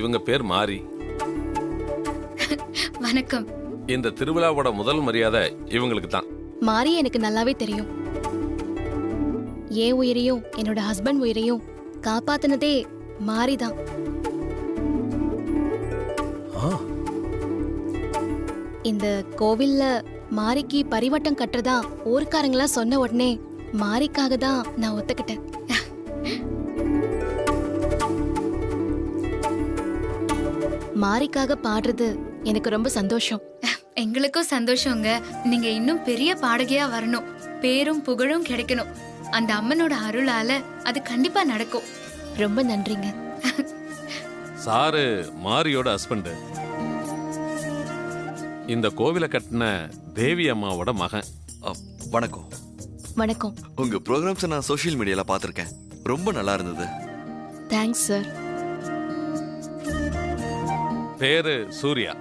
இவங்க பேர் மாரி. வணக்கம். இந்த திருவிழாவோட முதல் மரியாதை இவங்களுக்கு தான். மாரி எனக்கு நல்லாவே தெரியும். என் உயிரையும் என்னோட ஹஸ்பண்ட் உயிரையும் காப்பாத்தினதே மாரிதான். இந்த கோவில்ல மாரிக்கு பரிவட்டம் கட்டுறதா ஊர்க்காரங்களா சொன்ன உடனே மாரிக்காக தான் நான் ஒத்துக்கிட்டேன். மாரிக்காக பாடுறது எனக்கு ரொம்ப சந்தோஷம். எங்களுக்கும் சந்தோஷங்க. நீங்க இன்னும் பெரிய பாடகியா வரணும், பேரும் புகழும் கிடைக்கணும். அந்த அம்மனோட அருளால அது கண்டிப்பா நடக்கும். ரொம்ப நன்றிங்க. சாரு மாரியோட ஹஸ்பண்ட். இந்த கோவிலை கட்டின தேவி அம்மாவோட மகன். வணக்கம். வணக்கம். உங்க ப்ரோக்ராம்ஸ் நான் சோஷியல் மீடியால பார்த்திருக்கேன். ரொம்ப நல்லா இருந்தது. Thanks sir. பேரு சூர்யா.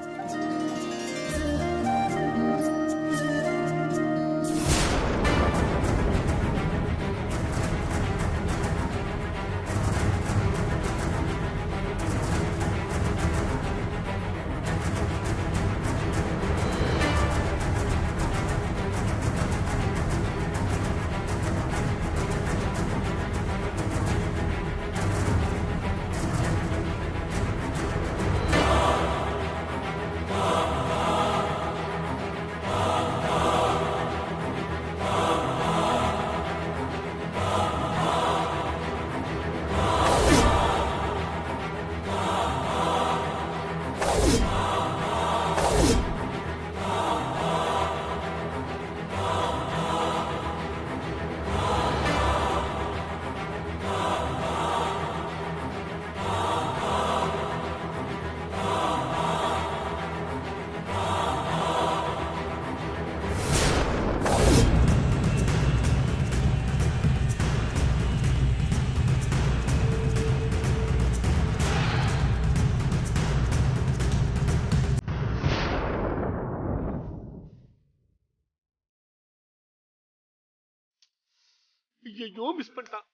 ஐயோ மிஸ் பண்ணிட்டான்.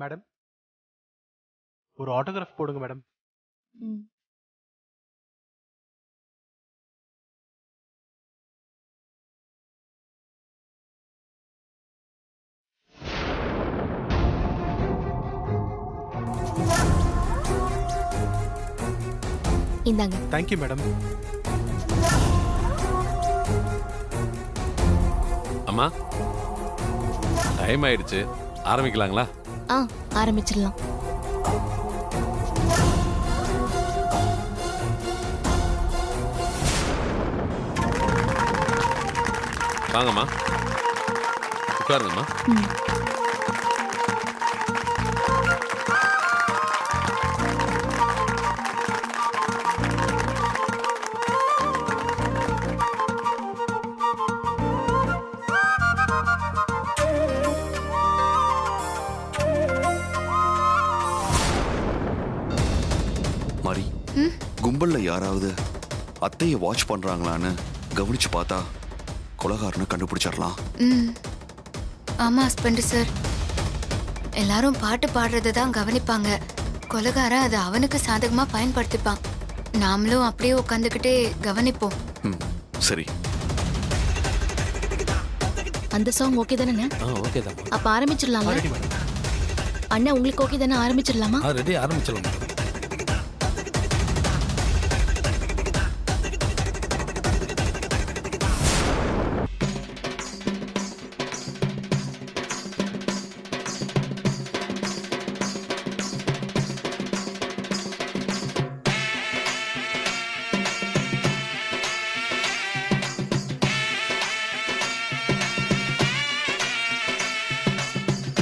மேடம் ஒரு ஆட்டோகிராஃப் போடுங்க மேடம். இந்தாங்க. Thank you madam. அம்மா டைம் ஆயிடுச்சு, ஆரம்பிக்கலாங்களா? ஆரம்பிச்சிடலாம். வாங்கம்மா, உட்காருங்கம்மா. மாரி, கும்பல்ல யாராவது அத்தையை வாட்ச் பண்றாங்களான்னு கவனிச்சு பார்த்தா கொலகாரனை கண்டுபிடிச்சிடலாம். ஆமா ஹஸ்பண்ட் சார், எல்லாரும் பாட்டு பாடுறதை தான் கவனிப்பாங்க. கொலகாரன் அதை அவனுக்கு சாதகமா பயன்படுத்திப்பான். நாமளும் அப்படியே உட்காந்துக்கிட்டே கவனிப்போம். சரி. அந்த சாங் ஓகே தானே? ஓகே தான். அப்ப ஆரம்பிச்சிடலாமா? Ready madam. அண்ணா உங்களுக்கு ஓகே தானே? ஆரம்பிச்சிடலாமா? ரெடி, ஆரம்பிச்சிடலாம்.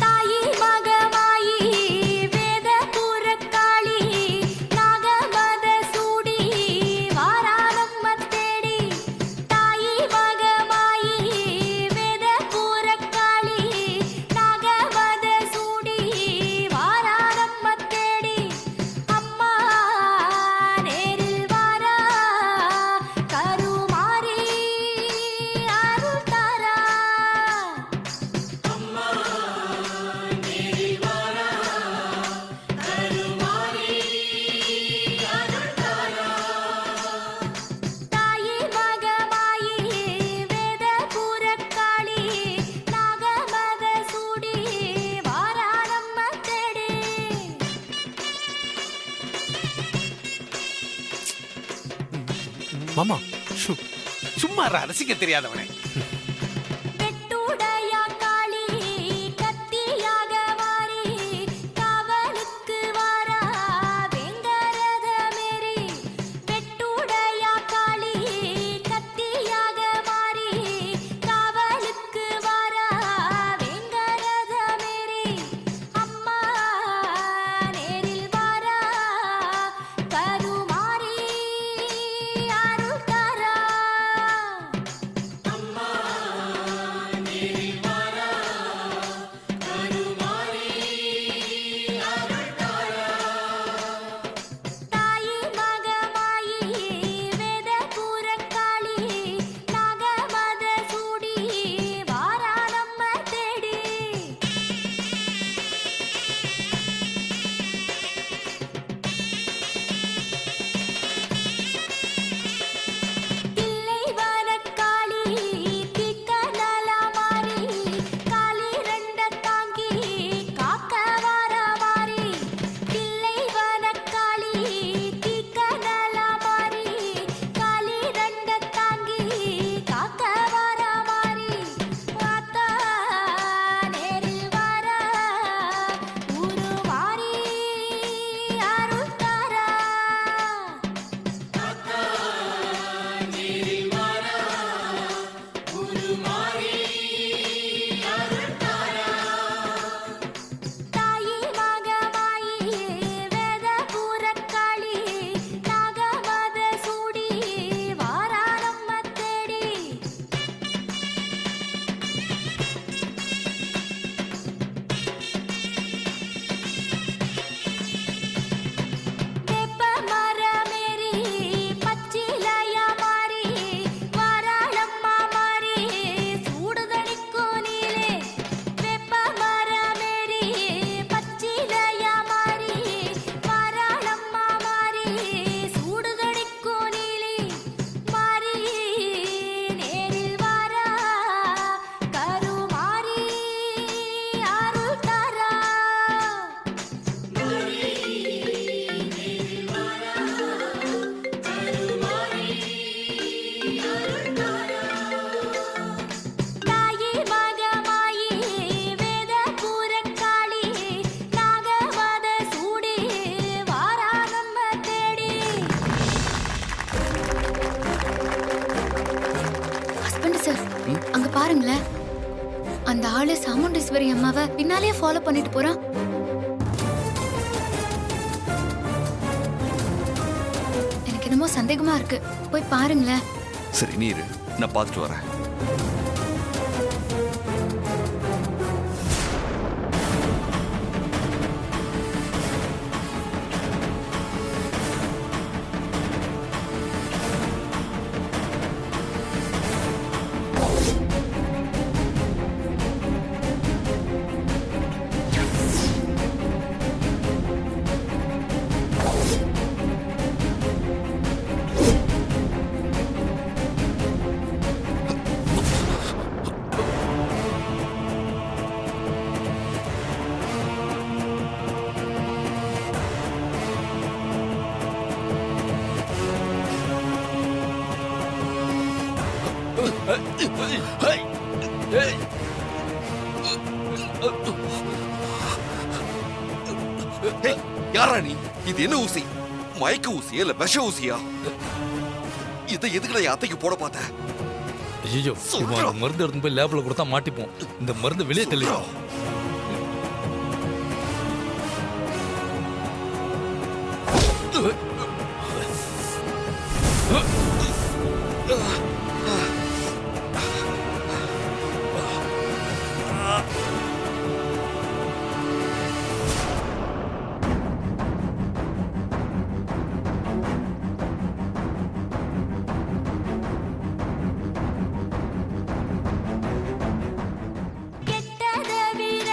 தாயி மகமாயி வேத புறக்காளி மாமா ஷூ, சும்மா இருடா, ரசிக்க தெரியாதவனே. வெட்டுடையா காளி கத்தியாக மாறி காவலுக்கு வாரா வெங்கரத மேரி. வெட்டுடையா காளி கத்தியாக மாறி காவலுக்கு வாரா வெங்கரத மேரி. அம்மா நேரில் வாரா கருமாரி அருள் தாரா. தாயி மகமாயி வேத பூரக்காளி நாகமத சூடி வாரா நம்ம தேடி. தில்லை வனக்காளி திக்க நலா மாறி காளி ரெண்ட தாங்கி காக்க வாரா மாறி. தில்லை வனக்காளி திக்க நலா மாறி காளி ரெண்ட தாங்கி காக்க வாரா மாறி. வாத்தா நேரில் வாரா ஊரு மாறி அருள் தாரா. தாயி மகமாயி வேத பூரக்காளி நாகமத சூடி வாரா நம்ம தேடி. வேப்ப மரமேறி பச்சிலையா மாறி வாராளம்மா மாறி சூடுதணிக்கும் நீலே. வேப்ப மரமேறி பச்சிலையா மாறி வாராளம்மா மாறி சூடுதணிக்கும் நீலே. மாறி நேரில் வாரா கருமாரி அருள் தாரா. தாயி மகமாயி வேத பூரக்காளி நாகமத சூடி வாரா நம்ம தேடி. ஹஸ்பண்ட் சார் அங்க பாருங்களேன், அந்த ஆளு சாமுண்டீஸ்வரி அம்மாவை பின்னாலேயே ஃபாலோ பண்ணிட்டு போறான். எனக்கு என்னமோ சந்தேகமா இருக்கு, போய் பாருங்களேன். சரி நீ இரு, நான் பார்த்துட்டு வரேன். ஏய், யாரா நீ? இது என்ன ஊசி? மயக்க ஊசியா இல்ல விஷ ஊசியா? இதை எதுக்குடா என் அத்தைக்கு போட பார்த்த? ஐயோ, இவன் அந்த மருந்து எடுத்து போய் லேப்ல கொடுத்தா மாட்டிப்போம். இந்த மருந்து வெளியே தெளிவோம். கெட்டத விட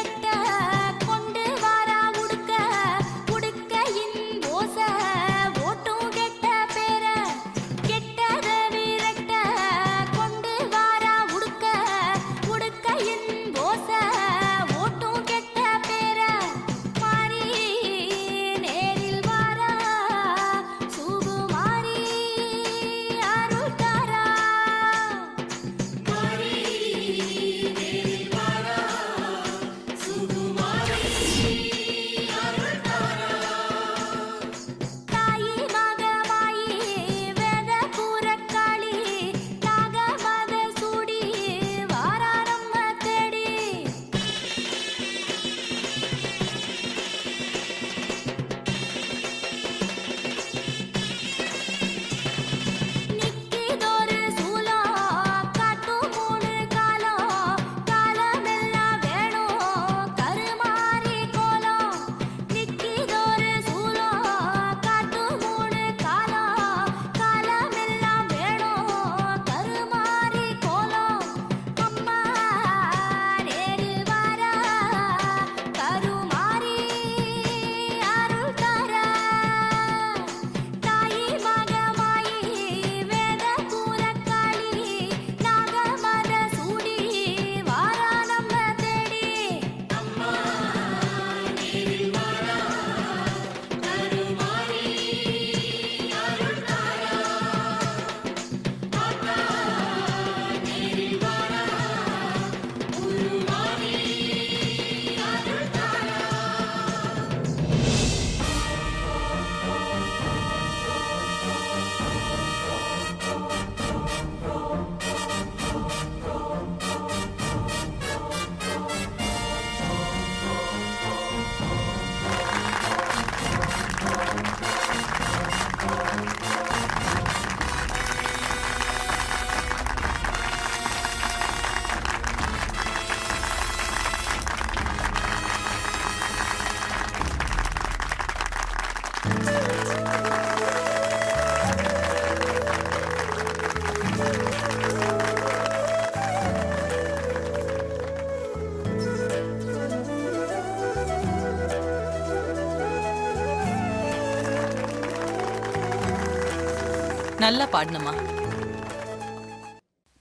நல்லா பாடணுமா?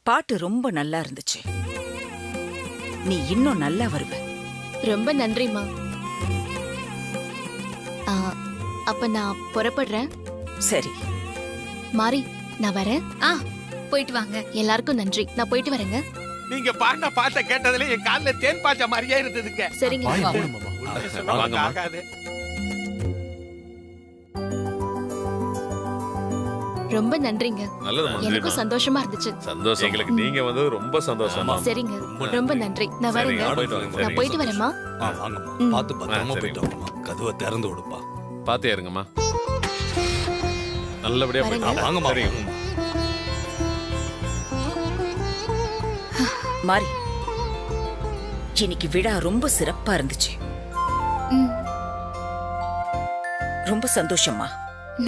பாட்டு ரொம்ப நல்லா இருந்துச்சு. நீ இன்னும் நல்லா வருவ. ரொம்ப நன்றிம்மா. ஆ, அப்ப நான் புறப்படுறேன். சரி மாறி, நான் வரேன். போயிட்டு வாங்க. எல்லாருக்கும் நன்றி. நான் போயிட்டு வரேங்க. நீங்க பாடின பாட்டை கேட்டதுல என் கால்ல தேன் பாய்ச்ச மாதிரியே இருந்ததுங்க. சரிங்க. உண்மையை சொன்னா வாங்கம்மா. உனக்கு ஆகாது. ரொம்ப நன்றிங்க. நல்லதுமா. எனக்கும் சந்தோஷமா இருந்துச்சு. சந்தோஷம். எங்களுக்கு நீங்க வந்து ரொம்ப சந்தோஷமா. சரிங்க, ரொம்ப நன்றி. நான் வரேங்க. நான் போயிட்டு வரேம்மா. வாங்கம்மா. ம். பார்த்து பத்திரமா சரி. போயிட்டு வாங்கம்மா. கதவை திறந்து விடுப்பா. பாத்தே இருங்கம்மா. நல்லபடியா வரேங்க. போயிட்டு வாங்கம்மா. சரிங்க. மாறி, இன்னைக்கு விழா ரொம்ப சிறப்பா இருந்துச்சு. ம், ரொம்ப சந்தோஷமா.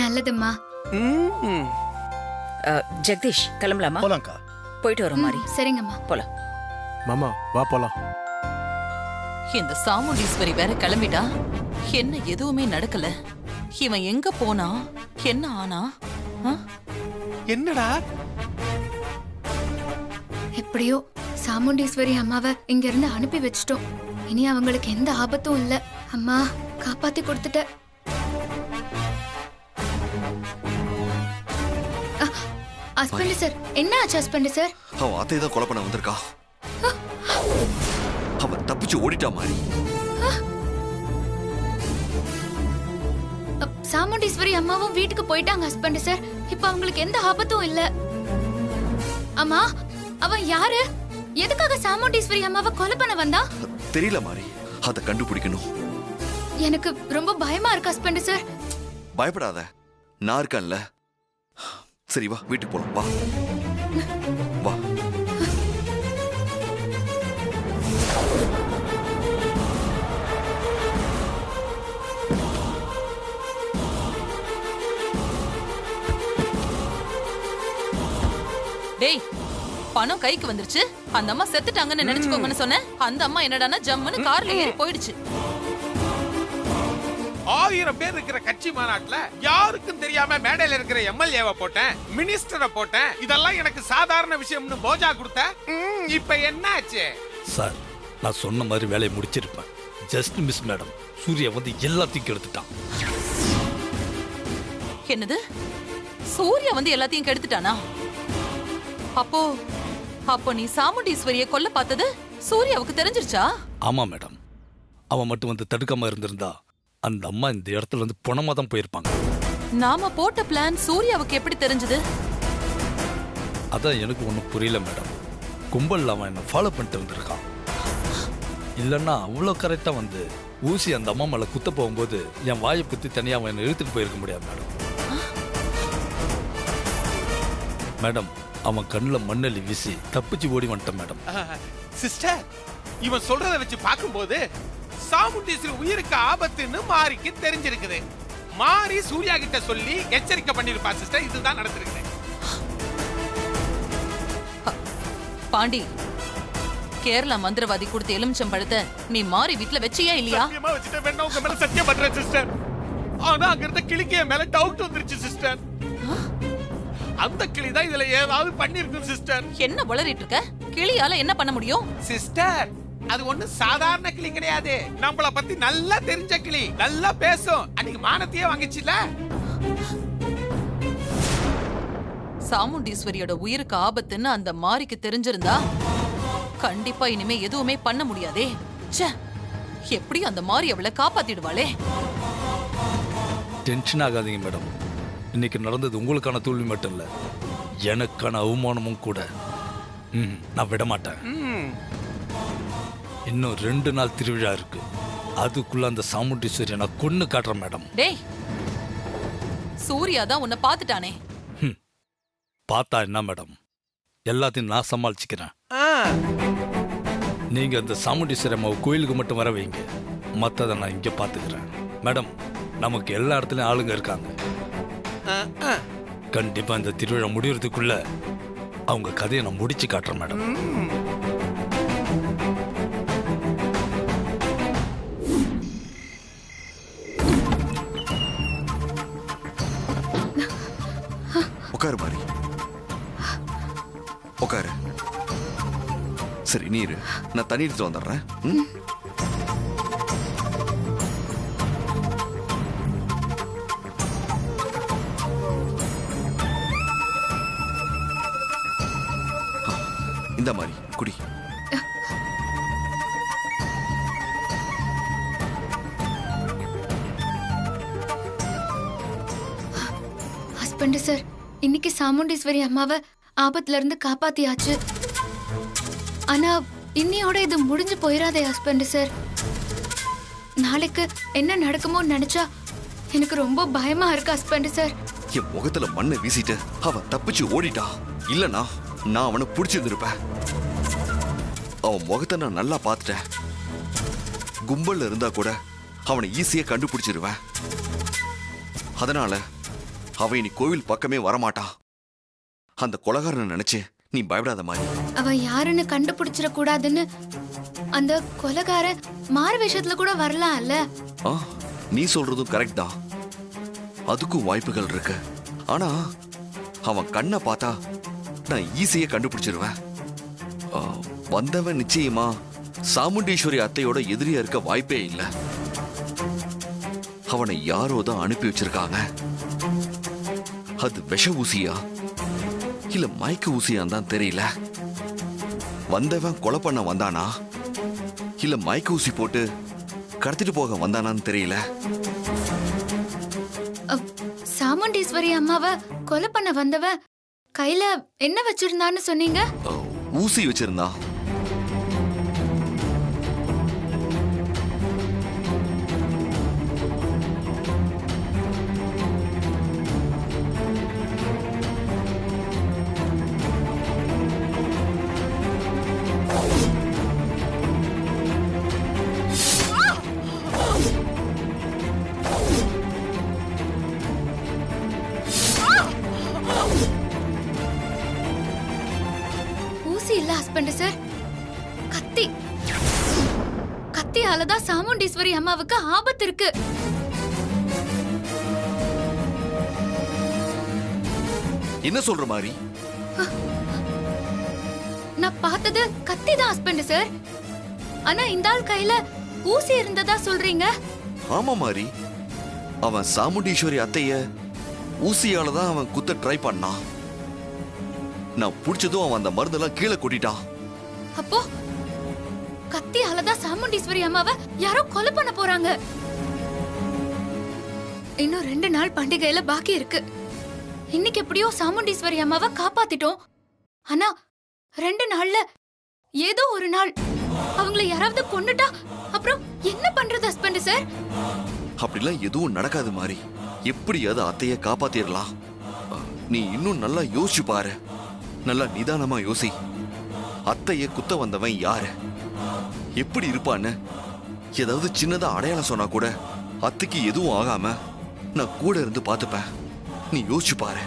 நல்லதும்மா. ம். ஜெகதீஷ், கிளம்பலாமா? போலாம்க்கா. போயிட்டு வரோம் மாறி. சரிங்கம்மா. போலாம். மாமா வா போலாம். இந்த சாமுண்டீஸ்வரி வேற கிளம்பிட்டா. என்ன எதுவுமே நடக்கல. இவன் எங்க போனா? என்ன ஆனா? ஆ? என்னடா எப்படியோ சாமுண்டீஸ்வரி அம்மாவை இங்க இருந்து அனுப்பி வச்சிட்டோம். இனி அவங்களுக்கு எந்த ஆபத்தும் இல்ல. அம்மா காப்பாத்தி கொடுத்துட்ட. ஹஸ்பண்ட் சார், என்ன ஆச்சு ஹஸ்பண்ட் சார்? அவன் அத்தை தான் கொலை பண்ண வந்திருக்கா. அவன் தப்பிச்சு ஓடிட்டா மாதிரி. சாமுண்டீஸ்வரி அம்மாவும் வீட்டுக்கு போயிட்டாங்க ஹஸ்பண்ட் சார். இப்ப அவங்களுக்கு எந்த ஆபத்தும் இல்ல. அம்மா, அவன் யாரு? எதுக்காக சாமுண்டீஸ்வரி அம்மாவை கொலை பண்ண வந்தா? தெரியல மாதிரி. அதை கண்டுபிடிக்கணும். எனக்கு ரொம்ப பயமா இருக்கு ஹஸ்பண்ட் சார். பயப்படாத, நான் இருக்கேன்ல. சரி வா, வீட்டுக்கு போலாம். வா வா. டேய், பணம் கைக்கு வந்துருச்சு. அந்த அம்மா செத்துட்டாங்கன்னு நினைச்சுக்கோங்கன்னு சொன்னேன். அந்த அம்மா என்னடான்னா ஜம்முன்னு கார்ல ஏறி போயிடுச்சு. 1000 பேர் இருக்கிற கட்சி மாநாட்டுல யாருக்கும் தெரியாம மேடையில இருக்கிற எம்எல்ஏவை போட்டேன், மினிஸ்டரை போட்டேன். இதெல்லாம் எனக்கு சாதாரண விஷயம்னு போஜா கொடுத்த. இப்ப என்னாச்சு? சார், நான் சொன்ன மாதிரி வேலையை முடிச்சிருப்பேன். Just miss madam. சூர்யா வந்து எல்லாத்தையும் கெடுத்துட்டான். என்னது? சூர்யா வந்து எல்லாத்தையும் கெடுத்துட்டானா? அப்போ நீ சாமுண்டீஸ்வரியை கொல்ல பார்த்தது சூர்யாவுக்கு தெரிஞ்சிருச்சா? ஆமா மேடம். அவன் மட்டும் வந்து தடுக்காம இருந்திருந்தா அந்த அம்மா இந்த இடத்துல இருந்து பணமா தான் போயிருப்பாங்க. நாம போட்ட பிளான் சூர்யாவுக்கு எப்படி தெரிஞ்சது? அதான் எனக்கு ஒன்றும் புரியல மேடம். கும்பல் அவன் என்ன ஃபாலோ பண்ணிட்டு வந்திருக்கான். இல்லைன்னா அவ்வளோ கரெக்டாக வந்து ஊசி அந்த அம்மா மேலே குத்த போகும்போது என் வாயை குத்தி தனியாக அவன் என்னை இழுத்துட்டு போயிருக்க முடியாது மேடம். மேடம், அவன் கண்ணில் மண்ணெல்லி வீசி தப்பிச்சு ஓடி வந்துட்டான் மேடம். சிஸ்டர், இவன் சொல்றத வச்சு பார்க்கும்போது சாமுண்டீஸ்வரி உயிருக்கு ஆபத்துன்னு மாரிக்கு தெரிஞ்சிருக்குது. மாரி சூர்யா கிட்ட சொல்லி எச்சரிக்கை பண்ணிருப்பா சிஸ்டர். இதுதான் நடந்திருக்கு. பாண்டி, கேரளா மந்திரவாதி கொடுத்த எலுமிச்சம் பழத்தை நீ மாறி வீட்டுல வச்சியா இல்லையா? சத்தியமா வச்சுட்டு வேணா உங்க மேல சத்தியம் பண்றேன் சிஸ்டர். ஆனா அங்க இருந்த கிளிக்கு என் மேல டவுட் வந்துருச்சு சிஸ்டர். அந்த கிளி தான் இதுல ஏதாவது பண்ணிருக்கும் சிஸ்டர். என்ன வளரிட்டு இருக்க? கிளியால என்ன பண்ண முடியும்? சிஸ்டர், அது ஒண்ணு சாதாரண கிளி கிடையாது. நம்மள பத்தி நல்லா தெரிஞ்ச கிளி. நல்லா பேசும். அன்னைக்கு மானத்தையே வாங்கிச்சுல. சாமுண்டீஸ்வரியோட உயிருக்கு ஆபத்துன்னு அந்த மாரிக்கு தெரிஞ்சிருந்தா கண்டிப்பா இனிமே எதுவுமே பண்ண முடியாதே. ச்சே, எப்படி அந்த மாரி அவளை காப்பாத்திடுவாளே. டென்ஷன் ஆகாதீங்க மேடம். இன்னைக்கு நடந்தது உங்களுக்கான தோல்வி மட்டும் இல்லை, எனக்கான அவமானமும் கூட. நான் விட மாட்டேன். இன்னும் 2 நாள் திருவிழா இருக்கு. அதுக்குள்ள அந்த சாமுண்டீஸ்வரியை நான் கொன்னு காட்டுறேன் மேடம். டேய், சூர்யா தான் உன்னை பாத்துட்டானே. பார்த்தா என்ன மேடம், எல்லாத்தையும் நான் சமாளிச்சுக்கிறேன். நீங்க அந்த சாமுண்டீஸ்வரி அம்மாவை கோயிலுக்கு மட்டும் வர வைங்க. மற்றதை நான் இங்கே பார்த்துக்கிறேன். மேடம், நமக்கு எல்லா இடத்துலயும் ஆளுங்க இருக்காங்க. கண்டிப்பா இந்த திருவிழா முடியறதுக்குள்ள அவங்க கதையை நான் முடிச்சு காட்டுறேன் மேடம். உட்காரு மாறி, உட்காரு. சரி நீரு, நான் தண்ணி எடுத்து வந்துடுறேன். ம்? இந்த மாதிரி குடி. ஹஸ்பண்ட் சார், இன்னைக்கு சாமுண்டீஸ்வரி அம்மாவை ஆபத்துல இருந்து காப்பாத்தியாச்சு. ஆனா இன்னையோட இது முடிஞ்சு போயிடாதே ஹஸ்பண்ட் சார். நாளைக்கு என்ன நடக்குமோ நினைச்சா எனக்கு ரொம்ப பயமா இருக்கு ஹஸ்பண்ட் சார். என் முகத்துல மண்ணை வீசிட்டு அவன் தப்பிச்சு ஓடிட்டா. இல்லனா நான் அவனை பிடிச்சிருந்திருப்பேன். அவன் முகத்தை நான் நல்லா பார்த்துட்டேன். கும்பல்ல இருந்தா கூட அவனை ஈஸியா கண்டுபிடிச்சிருவேன். அதனால அவன் இனி கோவில் பக்கமே வரமாட்டான். அந்த கொலைகாரனை நினைச்சு நீ பயப்படாத மாதிரி. அவன் யாருன்னு கண்டுபிடிச்சிட கூடாதுன்னு அந்த கொலைகாரன் மாறு விஷயத்துல கூட வரலாம் இல்ல? நீ சொல்றதும் கரெக்ட் தான். அதுக்கும் வாய்ப்புகள் இருக்கு. ஆனா அவன் கண்ணை பார்த்தா நான் ஈஸியா கண்டுபிடிச்சிருவேன். வந்தவன் நிச்சயமா சாமுண்டீஸ்வரி அத்தையோட எதிரியா இருக்க வாய்ப்பே இல்லை. அவனை யாரோ தான் அனுப்பி வச்சிருக்காங்க. அது விஷ ஊசியா இல்ல மயக்க ஊசியான்னு தான் தெரியல. வந்தவன் கொலை பண்ண வந்தானா இல்ல மயக்க ஊசி போட்டு கடத்திட்டு போக வந்தானான்னு தெரியல. சாமுண்டீஸ்வரி அம்மாவை கொலை பண்ண வந்தவ கையில என்ன வச்சிருந்தான்னு சொன்னீங்க? ஊசி வச்சிருந்தா. சார், கத்தி. கத்தியாலதான் சாமுண்டீஸ்வரி அம்மாவுக்கு ஆபத்து இருக்கு. என்ன சொல்ற மாதிரி? நான் பார்த்தது கத்தி தான் ஹஸ்பண்ட் சார். ஆனா இந்த ஆள் கையில ஊசி இருந்ததா சொல்றீங்க? ஆமா மாதிரி. அவன் சாமுண்டீஸ்வரி அத்தைய ஊசியால தான் அவன் குத்த ட்ரை பண்ணான். நான் புடிச்சதும் அவன் அந்த மருந்தெல்லாம் கீழே கொட்டிட்டான். அப்போ கத்தியால தான் சாமுண்டீஸ்வரி அம்மாவை யாரோ கொலை பண்ண போறாங்க. இன்னும் 2 நாள் பண்டிகையில பாக்கி இருக்கு. இன்னைக்கு எப்படியோ சாமுண்டீஸ்வரி அம்மாவை காப்பாத்திட்டோம். ஆனா 2 நாள்ல ஏதோ ஒரு நாள் அவங்களை யாராவது கொன்னுட்டா அப்புறம் என்ன பண்றது ஹஸ்பண்ட் சார்? அப்படிலாம் எதுவும் நடக்காது மாதிரி. எப்படியாவது அத்தைய காப்பாத்திரலாம். நீ இன்னும் நல்லா யோசிச்சு பாரு. நல்லா நிதானமா யோசி. அத்தைய குத்த வந்தவன் யாரு, எப்படி இருப்பான்னு ஏதாவது சின்னதா அடையாளம் சொன்னா கூட அத்தைக்கு எதுவும் ஆகாம நான் கூட இருந்து பார்த்துப்பேன். நீ யோசிச்சு பாரு.